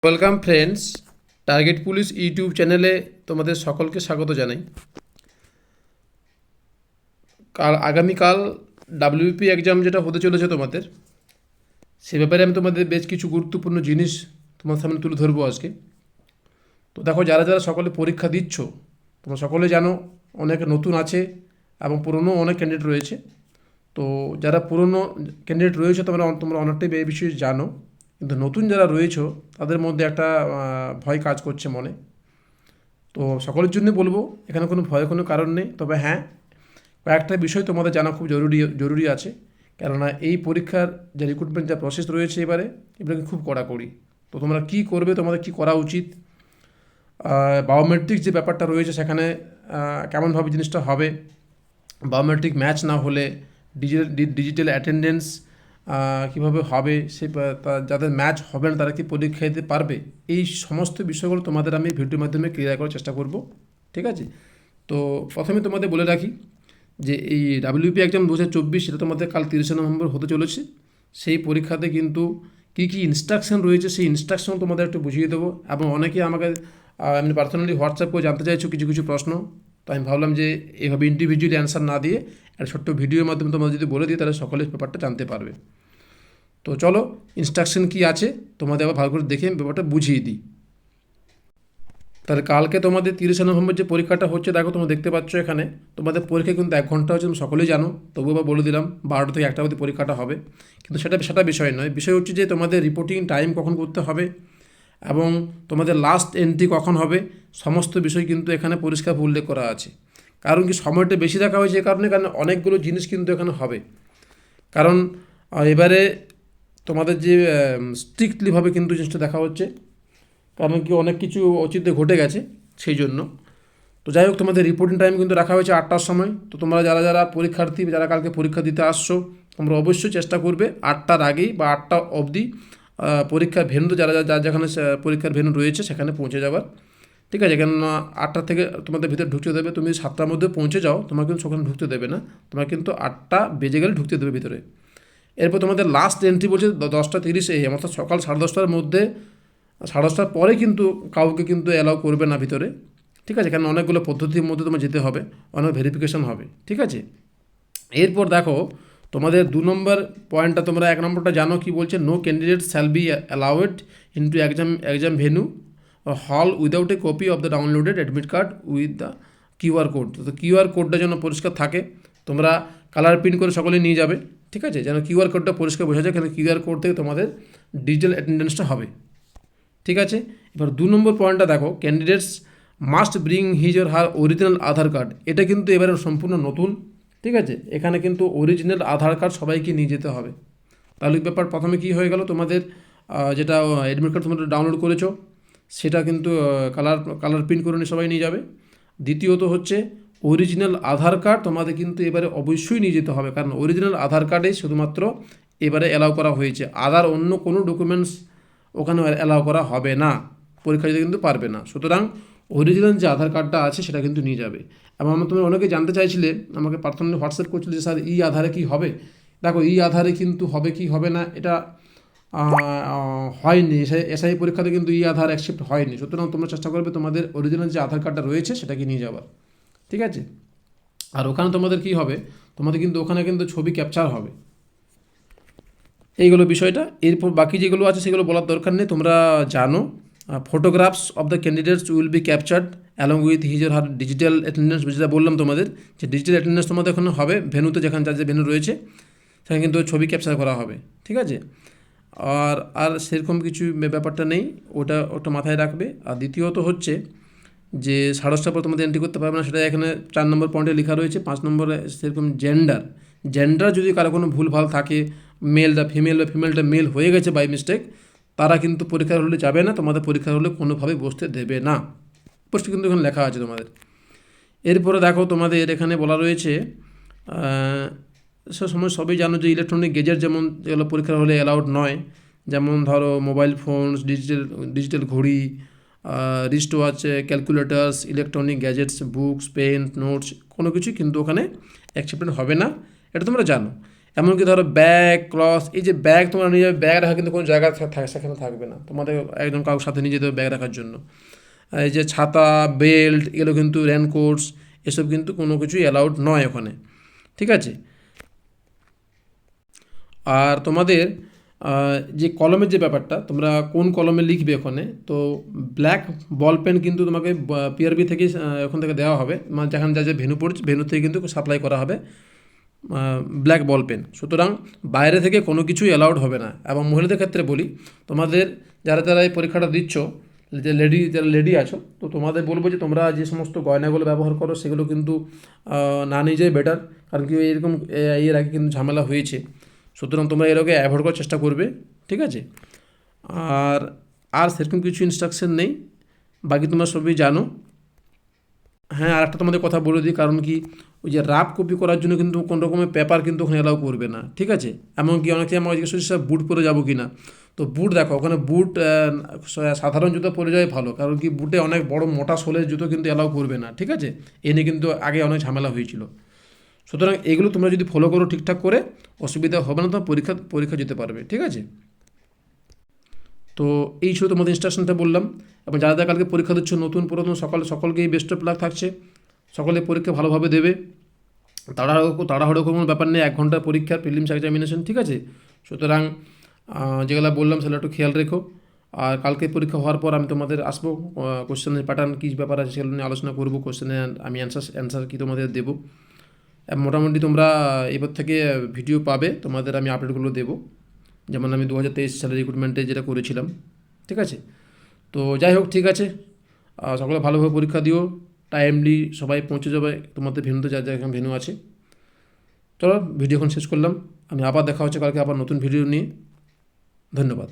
Welcome friends, target police YouTube চ্যানেলে তোমাদের সকলকে স্বাগত জানাই। আগামীকাল ডাব্লিউপি এক্সাম যেটা হতে চলেছে তোমাদের, সে ব্যাপারে আমি তোমাদের বেশ কিছু গুরুত্বপূর্ণ জিনিস তোমার সামনে তুলে ধরবো আজকে। তো দেখো, যারা যারা সকলে পরীক্ষা দিচ্ছ, তোমরা সকলে জানো অনেক নতুন আছে এবং পুরনো অনেক ক্যান্ডিডেট রয়েছে। তো যারা পুরনো ক্যান্ডিডেট রয়েছে তোমরা তোমরা অনেকটাই এই বিষয়ে জানো, কিন্তু নতুন যারা রয়েছে তাদের মধ্যে একটা ভয় কাজ করছে মনে। তো সকলের জন্য বলবো, এখানে কোনো ভয়ের কোনো কারণ নেই। তবে হ্যাঁ, কয়েকটা বিষয় তোমাদের জানা খুব জরুরি আছে। কেননা এই পরীক্ষার যে রিক্রুটমেন্ট যা প্রসেস রয়েছে এবারে খুব কড়াকড়ি। তো তোমরা কী করবে, তোমাদের কী করা উচিত, বায়োমেট্রিক যে ব্যাপারটা রয়েছে সেখানে কেমনভাবে জিনিসটা হবে, বায়োমেট্রিক ম্যাচ না হলে ডিজিটাল অ্যাটেন্ডেন্স কীভাবে হবে, যাদের ম্যাচ হবে না তারা কি পরীক্ষা দিতে পারবে, এই সমস্ত বিষয়গুলো তোমাদের আমি ভিডিওর মাধ্যমে ক্লিয়ার করার চেষ্টা করব। ঠিক আছে? তো প্রথমে তোমাদের বলে রাখি যে এই ডাব্লিউপি এক্সাম 2024 সেটা তোমাদের কাল 30 নভেম্বর হতে চলেছে। সেই পরীক্ষাতে কিন্তু কী কী ইনস্ট্রাকশন রয়েছে সেই ইনস্ট্রাকশন তোমাদের একটু বুঝিয়ে দেবো। এবং অনেকে আমাকে এমনি পার্সোনালি হোয়াটসঅ্যাপ করে জানতে চাইছো কিছু কিছু প্রশ্ন। তো আমি ভাবলাম যে এইভাবে ইন্ডিভিজুয়ালি অ্যান্সার না দিয়ে একটা ছোট্ট ভিডিওর মাধ্যমে তোমরা যদি বলে দিই তাহলে সকলে ব্যাপারটা জানতে পারবে। তো চলো, ইনস্ট্রাকশন কী আছে তোমাদের আবার ভালো করে দেখে ব্যাপারটা বুঝিয়ে দিই। তাহলে কালকে তোমাদের 30 নভেম্বর যে পরীক্ষাটা হচ্ছে, দেখো তোমরা দেখতে পাচ্ছ এখানে তোমাদের পরীক্ষা কিন্তু 1 ঘন্টা হচ্ছে, তুমি সকলেই জানো। তবুও বা বলে দিলাম 12টা থেকে 1টা অবধি পরীক্ষাটা হবে। কিন্তু সেটা বিষয় নয়, বিষয় হচ্ছে যে তোমাদের রিপোর্টিং টাইম কখন করতে হবে এবং তোমাদের লাস্ট এন্ট্রি কখন হবে, সমস্ত বিষয় কিন্তু এখানে পরিষ্কার উল্লেখ করা আছে। কারণ কি, সময়টা বেশি রাখা হয়েছে কারণ অনেকগুলো জিনিস কিন্তু এখানে হবে। কারণ এবারে তোমাদের যে স্ট্রিক্টলিভাবে কিন্তু জিনিসটা দেখা হচ্ছে, কারণ কি অনেক কিছু অচিন্তে ঘটে গেছে সেই জন্য। তো যাই হোক, তোমাদের রিপোর্টিং টাইম কিন্তু রাখা হয়েছে 8টার সময়। তো তোমরা যারা যারা পরীক্ষার্থী, যারা কালকে পরীক্ষা দিতে আসছো, তোমরা অবশ্যই চেষ্টা করবে 8টার আগেই বা 8টা অবধি পরীক্ষার ভেন্যু, যারা যার যেখানে পরীক্ষার ভেন্যু রয়েছে সেখানে পৌঁছে যাওয়ার। ঠিক আছে? কেননা 8টা থেকে তোমাদের ভিতরে ঢুকতে দেবে। তুমি 7টার মধ্যে পৌঁছে যাও, তোমার কিন্তু সেখানে ঢুকতে দেবে না। তোমার কিন্তু 8টা বেজে গেলে ঢুকতে দেবে ভিতরে। এরপর তোমাদের লাস্ট এন্ট্রি বলছে 10টা 30 AM, অর্থাৎ সকাল 10:30টার মধ্যে, 10:30টার পরে কিন্তু কাউকে কিন্তু অ্যালাউ করবে না ভিতরে। ঠিক আছে? কারণ অনেকগুলো পদ্ধতির মধ্যে তোমার যেতে হবে, অনেক ভেরিফিকেশন হবে। ঠিক আছে? এরপর দেখো তোমাদের 2 নম্বর পয়েন্টটা, তোমরা 1 নম্বরটা জানো কি বলছে, no candidate shall be allowed into exam venue hall without a copy of the downloaded admit card with the QR code. তো কিউআর কোডটা যেন পরিষ্কার থাকে, তোমরা কালার প্রিন্ট করে সকলে নিয়ে যাবে। ঠিক আছে? যেন কিউআর কোডটা পরিষ্কার বোঝা যায়, কেন কিউআর কোড থেকে তোমাদের ডিজিটাল অ্যাটেন্ডেন্সটা হবে। ঠিক আছে? এবার 2 নম্বর পয়েন্টটা দেখো, candidates must bring his or her original Aadhaar card. এটা কিন্তু এবারে সম্পূর্ণ নতুন। ঠিক আছে? এখানে কিন্তু অরিজিনাল আধার কার্ড সবাইকে নিয়ে যেতে হবে। তাহলে ব্যাপার প্রথমে কী হয়ে গেল, তোমাদের যেটা অ্যাডমিট কার্ড তোমরা ডাউনলোড করেছো সেটা কিন্তু কালার প্রিন্ট করে নিয়ে সবাই নিয়ে যাবে। দ্বিতীয়ত হচ্ছে অরিজিনাল আধার কার্ড তোমাদের কিন্তু এবারে অবশ্যই নিয়ে যেতে হবে, কারণ অরিজিনাল আধার কার্ডেই শুধুমাত্র এবারে অ্যালাউ করা হয়েছে। আধার অন্য কোনো ডকুমেন্টস ওখানে অ্যালাউ করা হবে না, পরীক্ষা দিতে কিন্তু পারবে না। সুতরাং অরিজিনাল যে আধার কার্ডটা আছে সেটা কিন্তু নিয়ে যাবে। এবং তোমরা অনেকে জানতে চাইছিলে, আমাকে পার্সোনালি হোয়াটসঅ্যাপ করছিলে যে স্যার ই আধারে কী হবে। দেখো, ই আধারে কিন্তু হবে কি হবে না এটা হয়নি, এসআই পরীক্ষাতে কিন্তু ই আধার অ্যাকসেপ্ট হয়নি। সুতরাং তোমরা চেষ্টা করবে তোমাদের অরিজিনাল যে আধার কার্ডটা রয়েছে সেটাকে নিয়ে যাওয়ার। ঠিক আছে? আর ওখানে তোমাদের কী হবে, তোমাদের কিন্তু ওখানে কিন্তু ছবি ক্যাপচার হবে। এইগুলো বিষয়টা। এরপর বাকি যেগুলো আছে সেগুলো বলার দরকার নেই, তোমরা জানো। Photographs of the candidates will be captured along with his or her digital attendance, যেটা বললাম তোমাদের, যে ডিজিটাল অ্যাটেন্ডেন্স তোমাদের ওখানে হবে ভেন্যুতে, যেখানে যার যে ভেন্যু রয়েছে সেখানে কিন্তু ছবি ক্যাপচার করা হবে। ঠিক আছে? আর আর সেরকম কিছু ব্যাপারটা নেই, ওটা মাথায় রাখবে। আর দ্বিতীয়ত হচ্ছে যে 10:30টার পর তোমাদের এন্ট্রি করতে পারবে না, সেটা এখানে 4 নম্বর পয়েন্টে লেখা রয়েছে। 5 নম্বরে সেরকম জেন্ডার যদি কারো কোনো ভুলভাল থাকে, মেলটা ফিমেল বা ফিমেলটা মেল হয়ে গেছে বাই মিস্টেক, তারা কিন্তু পরীক্ষার হলে যাবে না, তোমাদের পরীক্ষার হলে কোনোভাবেই বসতে দেবে না। পোস্ট কিন্তু এখানে লেখা আছে তোমাদের। এরপরে দেখো তোমাদের এখানে বলা রয়েছে, সে সময় সবই জানো যে ইলেকট্রনিক গেজেট যেমন যেগুলো পরীক্ষার হলে অ্যালাউড নয়, যেমন ধরো মোবাইল ফোন, ডিজিটাল ঘড়ি, wrist watch, calculators, electronic gadgets, books, pen, notes, কোনো কিছু কিন্তু ওখানে অ্যাকসেপ্টেড হবে না। এটা তোমরা জানো। এমনকি ধরো ব্যাগ ক্লস, এই যে ব্যাগ তোমরা নিয়ে যাবে, ব্যাগ রাখা কিন্তু কোনো জায়গা সেখানে থাকবে না, তোমাদের একদম কারোর সাথে নিয়ে যেতে হবে ব্যাগ রাখার জন্য। আর এই যে ছাতা, বেল্ট, এগুলো কিন্তু রেনকোটস, এসব কিন্তু কোনো কিছুই অ্যালাউড নয় ওখানে, ঠিক আছে। আর তোমাদের যে কলমের যে ব্যাপারটা, তোমরা কোন কলমে লিখবে ওখানে, তো ব্ল্যাক বল পেন কিন্তু তোমাকে পিআরবি থেকে ওখান থেকে দেওয়া হবে, মানে যেখানে যা যা ভেন্যু পড়ছে ভেন্যু থেকে কিন্তু সাপ্লাই করা হবে ব্ল্যাক বল পেন। সুতরাং বাইরে থেকে কোনো কিছুই অ্যালাউড হবে না। এবং মহিলাদের ক্ষেত্রে বলি, তোমাদের যারা যারা এই পরীক্ষাটা দিচ্ছ, যে যারা লেডি আছো, তো তোমাদের বলবো যে তোমরা যে সমস্ত গয়নাগুলো ব্যবহার করো সেগুলো কিন্তু না নিয়ে যাই বেটার, কারণ কি এরকম এর আগে কিন্তু ঝামেলা হয়েছে। সুতরাং তোমরা এরকম অ্যাভয়েড করার চেষ্টা করবে, ঠিক আছে। আর আর সেরকম কিছু ইনস্ট্রাকশন নেই, বাকি তোমরা সবই জানো। হ্যাঁ, আর একটা তোমাদের কথা বলে দিই, কারণ কি ওই যে রাফ কপি করার জন্য কিন্তু কোনো রকমের পেপার কিন্তু ওখানে অ্যালাউ করবে না, ঠিক আছে। এমনকি অনেকে আমার জিজ্ঞেস করছে স্যার বুট পরে যাবো কি না, তো বুট দেখো ওখানে বুট সাধারণ জুতো পরে যাওয়াই ভালো, কারণ কি বুটে অনেক বড় মোটা সোলের জুতো কিন্তু অ্যালাউ করবে না, ঠিক আছে। এ নিয়ে কিন্তু আগে অনেক ঝামেলা হয়েছিল। সুতরাং এগুলো তোমরা যদি ফলো করো ঠিকঠাক করে, অসুবিধা হবে না, তোমার পরীক্ষা যেতে পারবে, ঠিক আছে। তো এই ছিল তোমাদের ইনস্ট্রাকশনটা বললাম। এবং যারা যারা কালকে পরীক্ষা দিচ্ছ, নতুন পুরাতন সকলকেই বেস্ট অফ লাক থাকছে। সকলে পরীক্ষা ভালোভাবে দেবে, তাড়াহুড়ো কোনো ব্যাপার নেই, 1 ঘন্টার পরীক্ষার প্রিলিমস এক্সামিনেশন, ঠিক আছে। সুতরাং যেগুলো বললাম সেগুলো একটু খেয়াল রেখো। আর কালকে পরীক্ষা হওয়ার পর আমি তোমাদের আসবো, কোশ্চেনের প্যাটার্ন কী ব্যাপার আছে সেগুলো নিয়ে আলোচনা করবো, কোশ্চেনের আমি অ্যান্সার কী তোমাদের দেবো। মোটামুটি তোমরা এবার থেকে ভিডিও পাবে, তোমাদের আমি আপডেটগুলো দেবো, যেমন আমি 2023 সালের রিক্রুটমেন্টে যেটা করেছিলাম, ঠিক আছে। তো যাই হোক, ঠিক আছে, সকলে ভালোভাবে পরীক্ষা দিও, টাইমলি সবাই পৌঁছে যাবে তোমাদের ভেন্যুতে, যা যা ভেন্যু আছে। চলো ভিডিও এখন শেষ করলাম, আমি আবার দেখা হচ্ছে কালকে আবার নতুন ভিডিও নিয়ে। ধন্যবাদ।